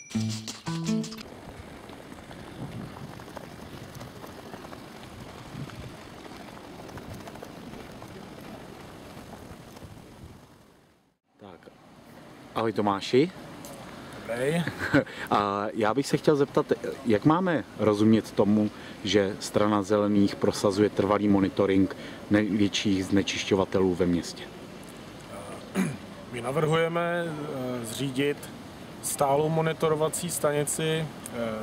Tak. Ahoj Tomáši. Dobrý. A já bych se chtěl zeptat, jak máme rozumět tomu, že Strana zelených prosazuje trvalý monitoring největších znečišťovatelů ve městě? My navrhujeme zřídit stálou monitorovací stanici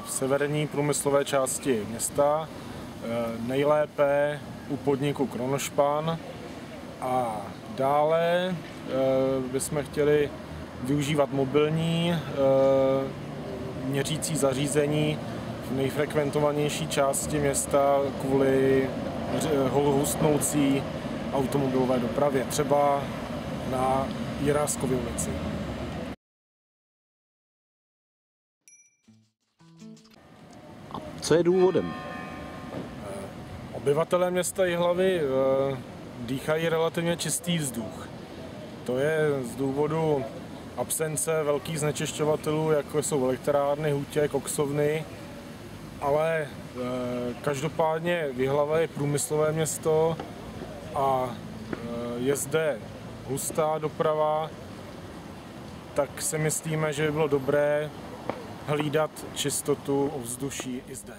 v severní průmyslové části města, nejlépe u podniku Kronošpan, a dále bychom chtěli využívat mobilní měřící zařízení v nejfrekventovanější části města kvůli hustnoucí automobilové dopravě, třeba na Jiráskové ulici. A co je důvodem? Obyvatelé města Jihlavy dýchají relativně čistý vzduch. To je z důvodu absence velkých znečišťovatelů, jako jsou elektrárny, hutě, koksovny, ale každopádně Jihlava je průmyslové město a je zde hustá doprava, tak si myslíme, že by bylo dobré hlídat čistotu ovzduší i zde.